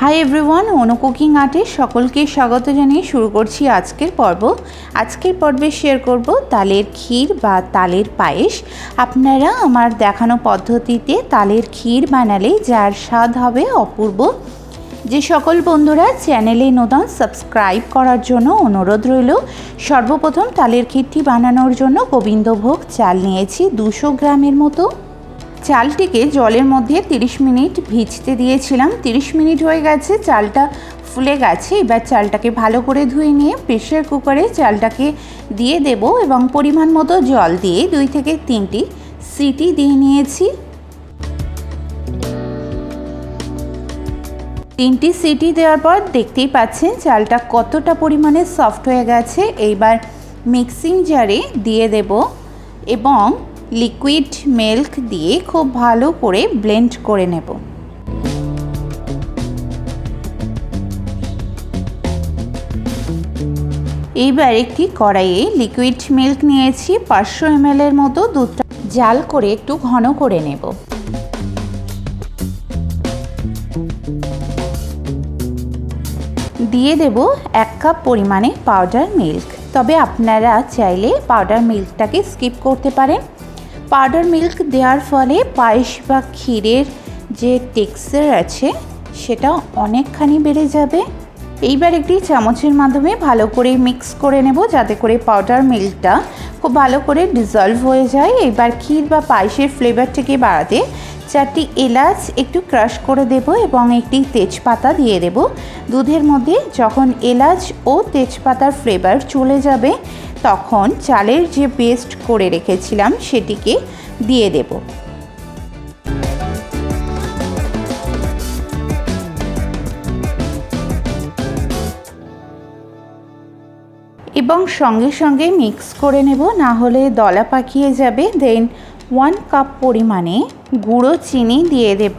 Hi everyone, অনু cooking আর্টে সকলকে স্বাগত জানিয়ে শুরু করছি আজকের পর্ব। আজকের পর্বে শেয়ার করব তালের ক্ষীর বা তালের পায়েস। আপনারা আমার দেখানো পদ্ধতিতে তালের ক্ষীর বানালে যার স্বাদ হবে অপূর্ব। যে সকল বন্ধুরা চ্যানেলে নতুন সাবস্ক্রাইব করার জন্য অনুরোধ রইল। সর্বপ্রথম তালের ক্ষীরটি বানানোর জন্য গোবিন্দভোগ চাল নিয়েছি 200 গ্রামের মতো। চালটিকে জলের মধ্যে 30 মিনিট ভিজতে দিয়েছিলাম। 30 মিনিট হয়ে গেছে, চালটা ফুলে গেছে। এবার চালটাকে ভালো করে ধুয়ে নিয়ে প্রেসার কুকারে চালটাকে দিয়ে দেব এবং পরিমাণ মতো জল দিয়ে 2 থেকে 3টি সিটি দিয়ে নিয়েছি। 3টি সিটি দেওয়ার পর দেখতেই পাচ্ছেন চালটা কতটা পরিমাণে সফট হয়ে গেছে। এইবার মিক্সিং জারে দিয়ে দেব এবং লিকুইড মিল্ক দিয়ে খুব ভালো করে ব্লেন্ড করে নেব। এইবার একটি কড়াইয়ে লিকুইড মিল্ক নিয়েছি 500 ml এর মতো। দুধটা জাল করে একটু ঘন করে নেব। দিয়ে দেব 1 কাপ পরিমাণে পাউডার মিল্ক। তবে আপনারা চাইলে পাউডার মিল্কটাকে স্কিপ করতে পারেন। পাউডার মিল্ক দেওয়ার ফলে পায়েস বা ক্ষীরের যে টেক্সচার আছে সেটা অনেকখানি বেড়ে যাবে। এইবার একটি চামচের মাধ্যমে ভালো করে মিক্স করে নেব যাতে করে পাউডার মিল্কটা খুব ভালো করে ডিজলভ হয়ে যায়। এবার ক্ষীর বা পায়েসের ফ্লেভারটাকে বাড়াতে 4টি এলাচ একটু ক্রাশ করে দেব এবং একটি তেজপাতা দিয়ে দেব। দুধের মধ্যে যখন এলাচ ও তেজপাতার ফ্লেভার চলে যাবে তখন চালের যে পেস্ট করে রেখেছিলাম সেটিকে দিয়ে দেব। এবং সঙ্গে সঙ্গে মিক্স করে নেব, না হলে দলা পাকিয়ে যাবে। দেন 1 কাপ পরিমাণে গুঁড়ো চিনি দিয়ে দেব।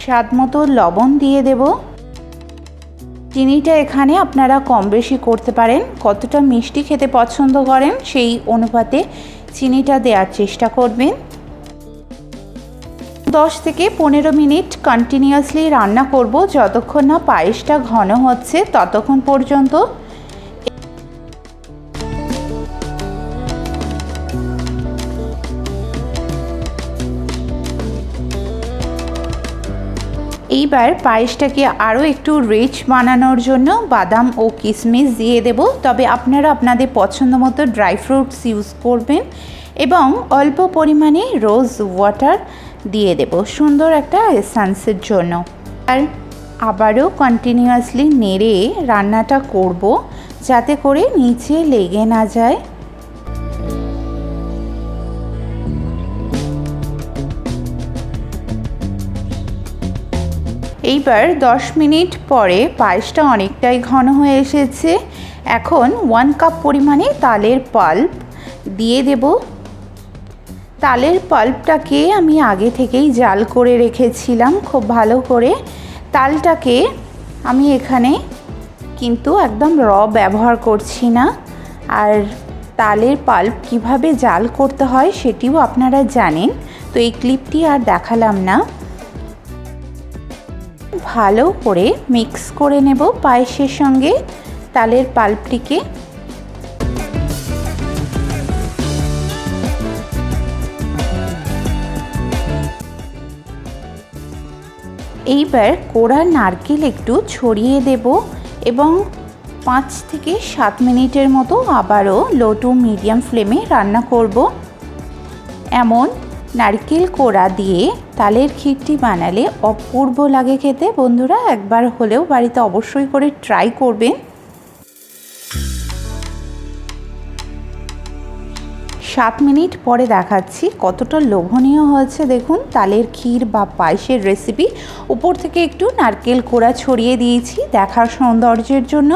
স্বাদ মতো লবণ দিয়ে দেব। চিনিটা এখানে আপনারা কম বেশি করতে পারেন, কতটা মিষ্টি খেতে পছন্দ করেন সেই অনুপাতে চিনিটা দেওয়ার চেষ্টা করবেন। 10 থেকে 15 মিনিট কন্টিনিউয়াসলি রান্না করব যতক্ষণ না পায়েসটা ঘন হচ্ছে ততক্ষণ পর্যন্ত। এইবার পায়েসটাকে আরও একটু রিচ বানানোর জন্য বাদাম ও কিশমিশ দিয়ে দেব। তবে আপনারা আপনাদের পছন্দ মতো ড্রাই ফ্রুটস ইউজ করবেন এবং অল্প পরিমাণে রোজ ওয়াটার দিয়ে দেব সুন্দর একটা এসেন্সের জন্য। আর আবারও কন্টিনিউয়াসলি নেড়ে রান্নাটা করব যাতে করে নিচে লেগে না যায়। এইবার 10 মিনিট পরে পায়েসটা অনেকটাই ঘন হয়ে এসেছে। এখন 1 কাপ পরিমাণে তালের পাল্প দিয়ে দেব। তালের পাল্পটাকে আমি আগে থেকেই জাল করে রেখেছিলাম খুব ভালো করে। তালটাকে আমি এখানে কিন্তু একদম র ব্যবহার করছি না। আর তালের পাল্প কিভাবে জাল করতে হয় সেটিও আপনারা জানেন, তো এই ক্লিপটি আর দেখালাম না। ভালো করে মিক্স করে নেব পায়েসের সঙ্গে তালের পাল্পটিকে। এইবার কোড়া নারকেল একটু ছড়িয়ে দেব এবং 5 থেকে 7 মিনিটের মতো আবারও লো টু মিডিয়াম ফ্লেমে রান্না করব। এমন নারকেল কোড়া দিয়ে তালের ক্ষীরটি বানালে অপূর্ব লাগে খেতে। বন্ধুরা একবার হলেও বাড়িতে অবশ্যই করে ট্রাই করবেন। 7 মিনিট পরে দেখাচ্ছি কতটা লোভনীয় হয়েছে। দেখুন তালের ক্ষীর বা পায়েসের রেসিপি। উপর থেকে একটু নারকেল কোড়া ছড়িয়ে দিয়েছি দেখার সৌন্দর্যের জন্য।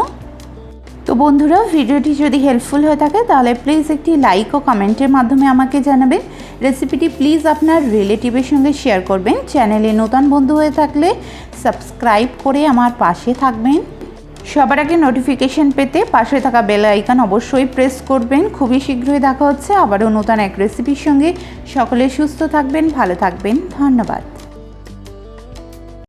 তো বন্ধুরা ভিডিওটি যদি হেল্পফুল হয়ে থাকে তাহলে প্লিজ একটি লাইক ও কমেন্টের মাধ্যমে আমাকে জানাবেন। রেসিপিটি প্লিজ আপনার রিলেটিভের সঙ্গে শেয়ার করবেন। চ্যানেলে নতুন বন্ধু হয়ে থাকলে সাবস্ক্রাইব করে আমার পাশে থাকবেন। সবার আগে নোটিফিকেশন পেতে পাশে থাকা বেল আইকন অবশ্যই প্রেস করবেন। খুবই শীঘ্রই দেখা হচ্ছে আবারও নতুন এক রেসিপির সঙ্গে। সকলে সুস্থ থাকবেন, ভালো থাকবেন। ধন্যবাদ।